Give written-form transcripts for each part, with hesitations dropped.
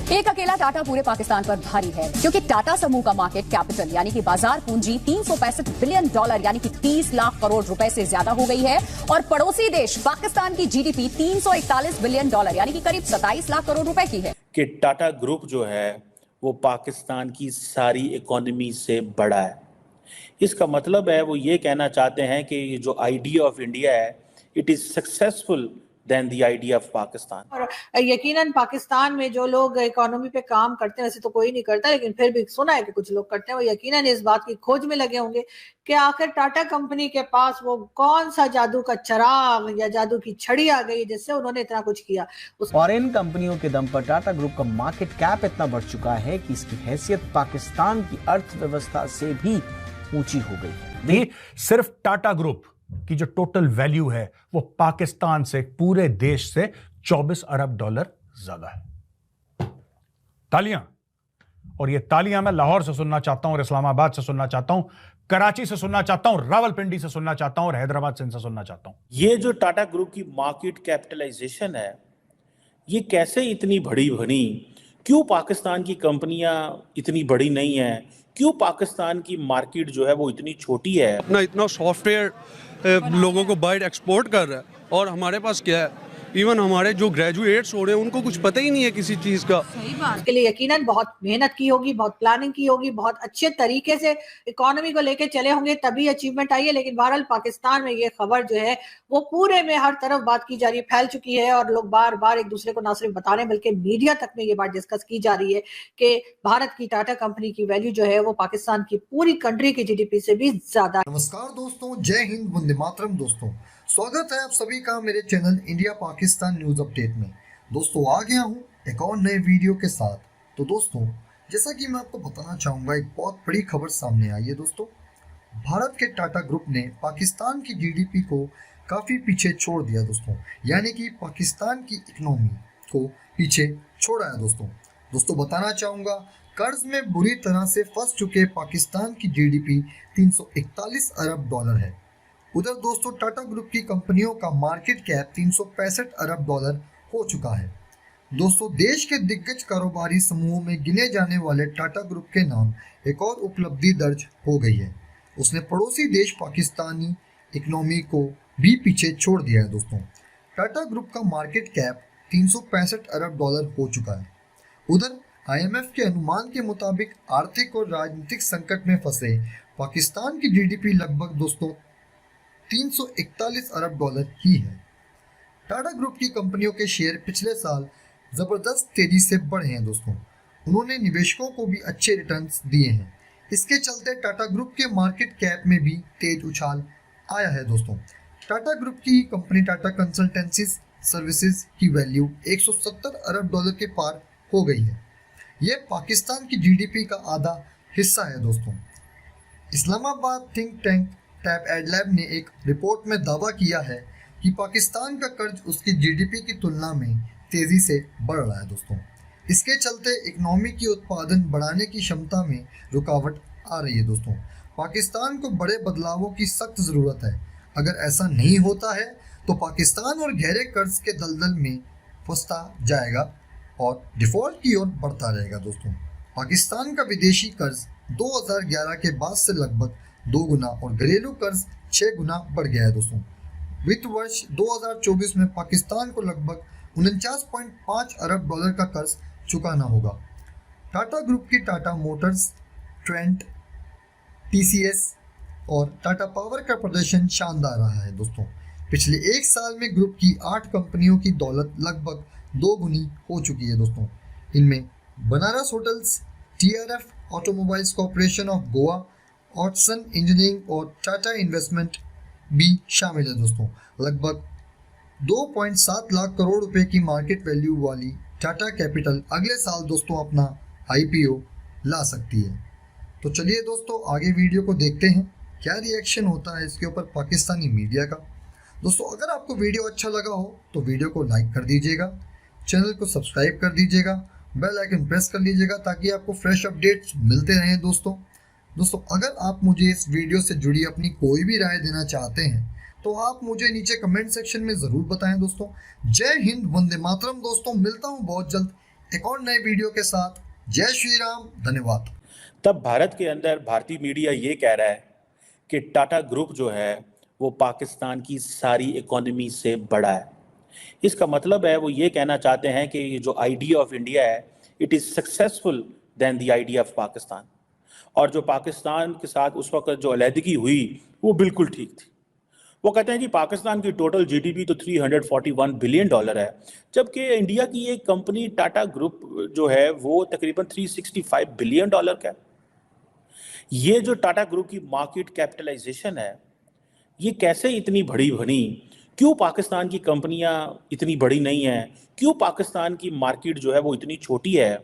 एक अकेला टाटा पूरे पाकिस्तान पर भारी है क्योंकि टाटा समूह का मार्केट कैपिटल यानी कि बाजार पूंजी $365 बिलियन यानी कि 30 लाख करोड़ रुपए से ज्यादा हो गई है और पड़ोसी देश पाकिस्तान की जीडीपी $341 बिलियन यानी कि करीब 27 लाख करोड़ रुपए की है। कि टाटा ग्रुप जो है वो पाकिस्तान की सारी इकोनॉमी से बड़ा है। इसका मतलब है वो ये कहना चाहते हैं कि ये जो आइडिया ऑफ इंडिया है it is successful then the idea of Pakistan. और यकीनन पाकिस्तान में जो लोग इकोनॉमी पे काम करते हैं, वैसे तो कोई नहीं करता, लेकिन फिर भी सुना है कि कुछ लोग करते हैं, वो यकीनन इस बात की खोज में लगे होंगे कि आखिर टाटा कंपनी के पास वो कौन सा जादू का चिराग या जादू की छड़ी आ गई जिससे उन्होंने इतना कुछ किया। और इन कंपनियों के दम पर टाटा ग्रुप का मार्केट कैप इतना बढ़ चुका है कि इसकी हैसियत पाकिस्तान की अर्थव्यवस्था से भी ऊंची हो गई है। देखिए, सिर्फ टाटा ग्रुप की जो टोटल वैल्यू है वो पाकिस्तान से, पूरे देश से $24 अरब ज्यादा है। तालियां। और ये तालियां मैं लाहौर से सुनना चाहता हूं और इस्लामाबाद से सुनना चाहता हूं, कराची से सुनना चाहता हूं, रावलपिंडी से सुनना चाहता हूं और हैदराबाद से सुनना चाहता हूं। ये जो टाटा ग्रुप की मार्केट कैपिटलाइजेशन है ये कैसे इतनी बड़ी बनी? क्यों पाकिस्तान की कंपनियां इतनी बड़ी नहीं है? क्यों पाकिस्तान की मार्केट जो है वो इतनी छोटी है? अपना इतना सॉफ्टवेयर लोगों को बाहर एक्सपोर्ट कर रहा है और हमारे पास क्या है, इवन हमारे जो ग्रेजुएट्स हो रहे हैं उनको कुछ पता ही नहीं है किसी चीज का। सही बात। इसके लिए यकीनन बहुत मेहनत की होगी, बहुत प्लानिंग की होगी, बहुत अच्छे तरीके से इकोनॉमी को लेके चले होंगे, तभी अचीवमेंट आई है। लेकिन बहरहाल पाकिस्तान में ये खबर जो है वो पूरे में हर तरफ बात की जा रही है, फैल चुकी है और लोग बार बार एक दूसरे को ना सिर्फ बता रहे हैं बल्कि मीडिया तक में ये बात डिस्कस की जा रही है कि भारत की टाटा कंपनी की वैल्यू जो है वो पाकिस्तान की पूरी कंट्री की जीडीपी से भी ज्यादा। नमस्कार दोस्तों, जय हिंद, वंदे मातरम। दोस्तों स्वागत है आप सभी का मेरे channel India Pakistan news update में। दोस्तों आ गया हूँ एक और नए वीडियो के साथ। तो दोस्तों जैसा कि मैं आपको बताना चाहूँगा, एक बहुत बड़ी खबर सामने आई है। दोस्तों भारत के टाटा ग्रुप ने पाकिस्तान की जीडीपी को काफ़ी पीछे छोड़ दिया दोस्तों, यानी कि पाकिस्तान की इकोनॉमी को पीछे छोड़ा है। दोस्तों बताना चाहूँगा, कर्ज में बुरी तरह से फंस चुके पाकिस्तान की जीडीपी $341 अरब है। उधर दोस्तों टाटा ग्रुप की कंपनियों का मार्केट कैप $365 अरब हो चुका है। दोस्तों देश के दिग्गज कारोबारी समूहों में गिने जाने वाले टाटा ग्रुप के नाम एक और उपलब्धि दर्ज हो गई है। उसने पड़ोसी देश पाकिस्तानी इकोनॉमी को भी पीछे छोड़ दिया है। दोस्तों टाटा ग्रुप का मार्केट कैप $365 अरब हो चुका है। उधर IMF के अनुमान के मुताबिक आर्थिक और राजनीतिक संकट में फंसे पाकिस्तान की जीडीपी लगभग दोस्तों $341 अरब ही है। टाटा ग्रुप की कंपनियों के शेयर पिछले साल जबरदस्त तेजी से बढ़े हैं। दोस्तों उन्होंने निवेशकों को भी अच्छे रिटर्न्स दिए हैं। इसके चलते टाटा ग्रुप के मार्केट कैप में भी तेज उछाल आया है। दोस्तों टाटा ग्रुप की कंपनी टाटा कंसल्टेंसी सर्विसेज की वैल्यू $170 अरब के पार हो गई है। यह पाकिस्तान की जीडीपी का आधा हिस्सा है। दोस्तों इस्लामाबाद थिंक टैंक टैप एडलैब ने एक रिपोर्ट में दावा किया है कि पाकिस्तान का कर्ज उसकी जीडीपी की तुलना में तेजी से बढ़ रहा है। दोस्तों इसके चलते इकोनॉमी की उत्पादन बढ़ाने की क्षमता में रुकावट आ रही है। दोस्तों पाकिस्तान को बड़े बदलावों की सख्त ज़रूरत है। अगर ऐसा नहीं होता है तो पाकिस्तान और गहरे कर्ज के दलदल में फंसता जाएगा और डिफ़ॉल्ट की ओर बढ़ता रहेगा। दोस्तों पाकिस्तान का विदेशी कर्ज 2011 के बाद से लगभग 2 गुना और घरेलू कर्ज 6 गुना बढ़ गया है। दोस्तों वित्त वर्ष 2024 में पाकिस्तान को लगभग $49.5 अरब का कर्ज चुकाना होगा। टाटा ग्रुप की टाटा मोटर्स, ट्रेंट, TCS और टाटा पावर का प्रदर्शन शानदार रहा है। दोस्तों पिछले एक साल में ग्रुप की 8 कंपनियों की दौलत लगभग 2 गुनी हो चुकी है। दोस्तों इनमें Banaras hotels, TRF automobiles corporation of Goa, ऑटसन इंजीनियरिंग और टाटा इन्वेस्टमेंट भी शामिल है। दोस्तों लगभग 2.7 लाख करोड़ रुपए की मार्केट वैल्यू वाली टाटा कैपिटल अगले साल दोस्तों अपना IPO ला सकती है। तो चलिए दोस्तों आगे वीडियो को देखते हैं क्या रिएक्शन होता है इसके ऊपर पाकिस्तानी मीडिया का। दोस्तों अगर आपको वीडियो अच्छा लगा हो तो वीडियो को लाइक कर दीजिएगा, चैनल को सब्सक्राइब कर दीजिएगा, बेल आइकन प्रेस कर लीजिएगा ताकि आपको फ्रेश अपडेट्स मिलते रहें। दोस्तों अगर आप मुझे इस वीडियो से जुड़ी अपनी कोई भी राय देना चाहते हैं तो आप मुझे नीचे कमेंट सेक्शन में ज़रूर बताएं। दोस्तों जय हिंद, वंदे मातरम। दोस्तों मिलता हूं बहुत जल्द एक और नए वीडियो के साथ। जय श्री राम, धन्यवाद। तब भारत के अंदर भारतीय मीडिया ये कह रहा है कि टाटा ग्रुप जो है वो पाकिस्तान की सारी इकोनॉमी से बड़ा है। इसका मतलब है वो ये कहना चाहते हैं कि ये जो आइडिया ऑफ इंडिया है it is successful then the idea of Pakistan. और जो पाकिस्तान के साथ उस वक्त जो अलहदगी हुई वो बिल्कुल ठीक थी। वो कहते हैं जी पाकिस्तान की टोटल जीडीपी तो $341 बिलियन है, जबकि इंडिया की एक कंपनी टाटा ग्रुप जो है वो तकरीबन $365 बिलियन का है। ये जो टाटा ग्रुप की मार्केट कैपिटलाइजेशन है ये कैसे इतनी बड़ी बनी? क्यों पाकिस्तान की कंपनियां इतनी बड़ी नहीं हैं? क्यों पाकिस्तान की मार्केट जो है वो इतनी छोटी है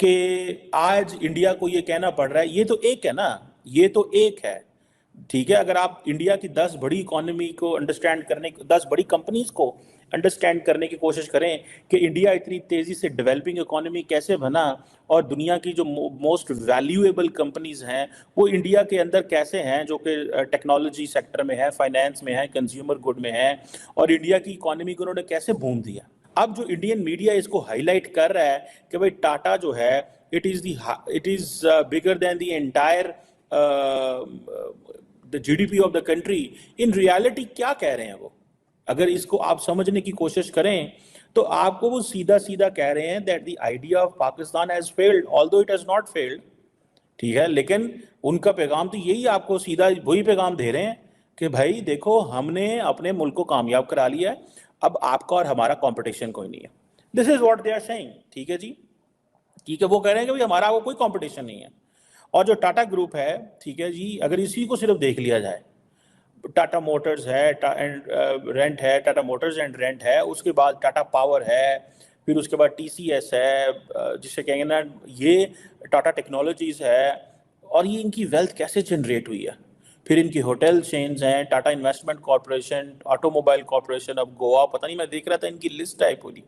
कि आज इंडिया को ये कहना पड़ रहा है? ये तो एक है ना, ये तो एक है, ठीक है। अगर आप इंडिया की 10 बड़ी इकोनॉमी को अंडरस्टैंड करने, 10 बड़ी कंपनीज को अंडरस्टैंड करने की कोशिश करें कि इंडिया इतनी तेज़ी से डेवलपिंग इकोनॉमी कैसे बना और दुनिया की जो मोस्ट वैल्यूएबल कंपनीज हैं वो इंडिया के अंदर कैसे हैं, जो कि टेक्नोलॉजी सेक्टर में है, फाइनेंस में है, कंज्यूमर गुड में है, और इंडिया की इकोनॉमी को उन्होंने कैसे बूम दिया। अब जो इंडियन मीडिया इसको हाईलाइट कर रहा है कि भाई टाटा जो है it is bigger than the entire the GDP of the country. In reality क्या कह रहे हैं वो? अगर इसको आप समझने की कोशिश करें तो आपको वो सीधा सीधा कह रहे हैं that the idea of Pakistan has failed although it has not failed, ठीक है। लेकिन उनका पैगाम तो यही, आपको सीधा वही पैगाम दे रहे हैं कि भाई देखो हमने अपने मुल्क को कामयाब करा लिया है, अब आपका और हमारा कंपटीशन कोई नहीं है। This is what they are saying, ठीक है जी, ठीक है। वो कह रहे हैं कि भाई हमारा वो कोई कंपटीशन नहीं है। और जो टाटा ग्रुप है, ठीक है जी, अगर इसी को सिर्फ देख लिया जाए, टाटा मोटर्स है रेंट है, टाटा मोटर्स एंड रेंट है, उसके बाद टाटा पावर है, फिर उसके बाद टीसीएस है, जिसे कहेंगे ना ये टाटा टेक्नोलॉजीज है, और ये इनकी वेल्थ कैसे जनरेट हुई है। फिर इनकी होटल चेन्स हैं, Tata investment corporation, automobile corporation of Goa, पता नहीं, मैं देख रहा था इनकी लिस्ट है पूरी,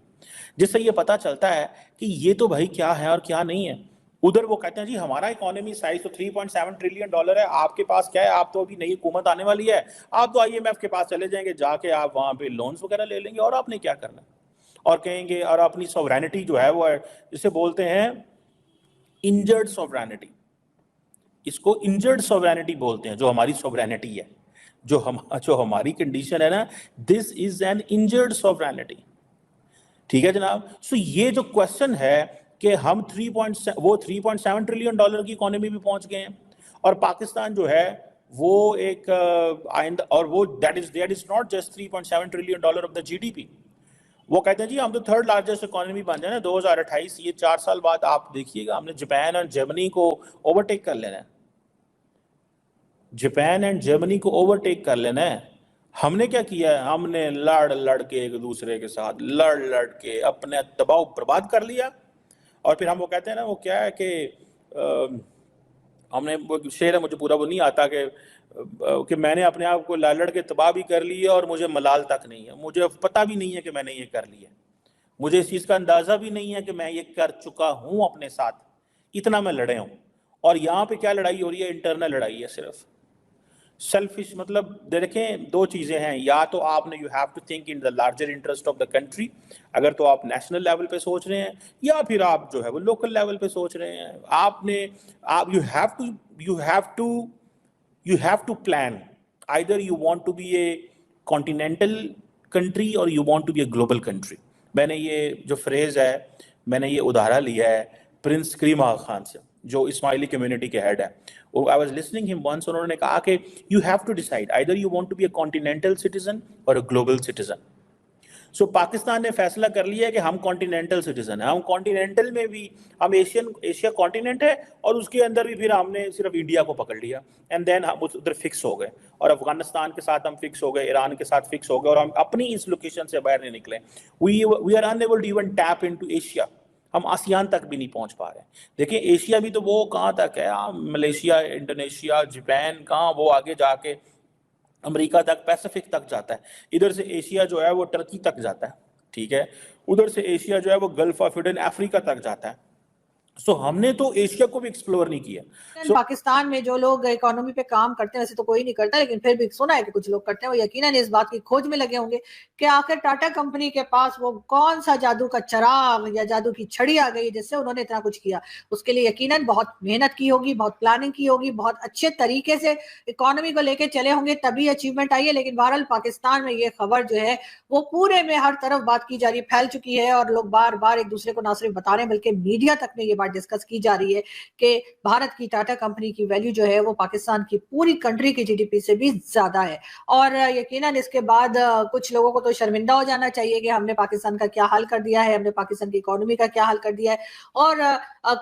जिससे ये पता चलता है कि ये तो भाई क्या है और क्या नहीं है। उधर वो कहते हैं जी हमारा इकोनॉमी साइज तो $3.7 ट्रिलियन है, आपके पास क्या है? आप तो अभी नई हुकूमत आने वाली है, आप तो आईएमएफ के पास चले जाएंगे, जाके आप वहां पे लोन्स वगैरह ले लेंगे, और आपने क्या करना है? और कहेंगे और अपनी सॉवरेनिटी जो है वो जिसे बोलते हैं इंजर्ड सॉवरेनिटी, इसको इंजर्ड सॉवरेनिटी बोलते हैं। जो हमारी सॉवरेनिटी है, जो हमारी कंडीशन है ना, this is an injured sovereignty, ठीक है जनाब। सो ये जो क्वेश्चन है कि हम 3.7 ट्रिलियन डॉलर की इकोनॉमी भी पहुंच गए हैं, और पाकिस्तान जो है वो एक आइंदा, और वो that is not just 3.7 trillion dollar of the GDP. वो कहते हैं जी हम तो थर्ड लार्जेस्ट इकोनॉमी बन जाए ना 2028, ये 4 साल बाद आप देखिएगा हमने जापान और जर्मनी को ओवरटेक कर लेना है, जापान एंड जर्मनी को ओवरटेक कर लेना है। हमने क्या किया है? हमने लड़ के एक दूसरे के साथ लड़ के अपने दबाव बर्बाद कर लिया। और फिर हम वो कहते हैं ना, वो क्या है कि हमने, वो शेर है मुझे पूरा वो नहीं आता कि मैंने अपने आप को लड़ के तबाह भी कर लिया और मुझे मलाल तक नहीं है, मुझे पता भी नहीं है कि मैंने ये कर लिया, मुझे इस चीज़ का अंदाज़ा भी नहीं है कि मैं ये कर चुका हूँ अपने साथ, इतना मैं लड़े हूँ। और यहाँ पे क्या लड़ाई हो रही है? इंटरनल लड़ाई है सिर्फ, सेल्फिश। मतलब देखें, दो चीज़ें हैं, या तो आपने you have to think in the larger interest of the country, अगर तो आप नेशनल लेवल पे सोच रहे हैं, या फिर आप जो है वो लोकल लेवल पे सोच रहे हैं। आप you have to plan, either you want to be a continental country or you want to be a global country. मैंने ये जो फ्रेज है, मैंने ये उदाहरण लिया है प्रिंस करीम आगा खान से, जो इस्माइली कम्युनिटी के हेड है। I was listening him once, उन्होंने कहा कि you have to decide either you want to be a continental citizen और a global citizen. So Pakistan ने फैसला कर लिया है कि हम कॉन्टिनेंटल सिटीजन है। हम कॉन्टिनेंटल में भी, हम एशिया कॉन्टिनेंट है, और उसके अंदर भी फिर हमने सिर्फ इंडिया को पकड़ लिया, एंड देन हम उधर फिक्स हो गए, और अफगानिस्तान के साथ हम फिक्स हो गए, ईरान के साथ फिक्स हो गए, और हम अपनी इस लोकेशन से बाहर नहीं निकले। We are unable to even tap into Asia, हम आसियान तक भी नहीं पहुंच पा रहे। देखिए एशिया भी तो वो कहाँ तक है, मलेशिया, इंडोनेशिया, जापान, कहाँ वो आगे जाके अमेरिका तक, पैसिफिक तक जाता है। इधर से एशिया जो है वो टर्की तक जाता है, ठीक है। उधर से एशिया जो है वो गल्फ ऑफ एडन, अफ्रीका तक जाता है। सो हमने तो एशिया को भी एक्सप्लोर नहीं किया। पाकिस्तान में जो लोग इकोनॉमी पे काम करते हैं, वैसे तो कोई नहीं करता, लेकिन फिर भी सुना है कि कुछ लोग करते हैं, वो यकीनन इस बात की खोज में लगे होंगे कि आखिर टाटा कंपनी के पास वो कौन सा जादू का चिराग या जादू की छड़ी आ गई जिससे उन्होंने इतना कुछ किया। उसके लिए यकीनन बहुत मेहनत की होगी, बहुत प्लानिंग की होगी, बहुत अच्छे तरीके से इकोनॉमी को लेकर चले होंगे, तभी अचीवमेंट आई है। लेकिन बहरहाल पाकिस्तान में ये खबर जो है वो पूरे में हर तरफ बात की जा रही है, फैल चुकी है, और लोग बार बार एक दूसरे को ना सिर्फ बता रहे हैं बल्कि मीडिया तक में ये बात डिस्कस की जा रही है कि भारत की टाटा कंपनी की वैल्यू जो है वो पाकिस्तान की पूरी कंट्री की जीडीपी से भी ज्यादा है। और यकीनन इसके बाद कुछ लोगों को तो शर्मिंदा हो जाना चाहिए कि हमने पाकिस्तान का क्या हाल कर दिया है, हमने पाकिस्तान की इकोनॉमी का क्या हाल कर दिया है। और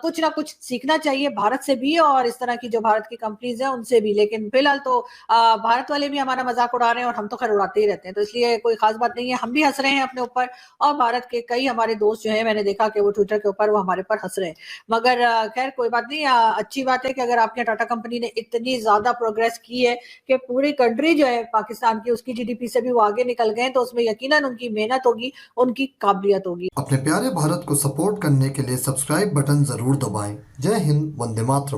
कुछ ना कुछ सीखना चाहिए भारत से भी और इस तरह की जो भारत की कंपनीज है उनसे भी। लेकिन फिलहाल तो भारत वाले भी हमारा मजाक उड़ा रहे हैं और हम तो खैर उड़ाते ही रहते हैं, तो इसलिए कोई खास बात नहीं है। हम भी हंस रहे हैं अपने ऊपर, और भारत के कई हमारे दोस्त जो है मैंने देखा कि वो ट्विटर के ऊपर वो हमारे पर हंस रहे हैं। मगर खैर कोई बात नहीं, अच्छी बात है कि अगर आपके टाटा कंपनी ने इतनी ज्यादा प्रोग्रेस की है कि पूरी कंट्री जो है पाकिस्तान की उसकी जीडीपी से भी वो आगे निकल गए, तो उसमें यकीनन उनकी मेहनत होगी, उनकी काबिलियत होगी। अपने प्यारे भारत को सपोर्ट करने के लिए सब्सक्राइब बटन जरूर दबाएं। जय हिंद, वंदे मातरम।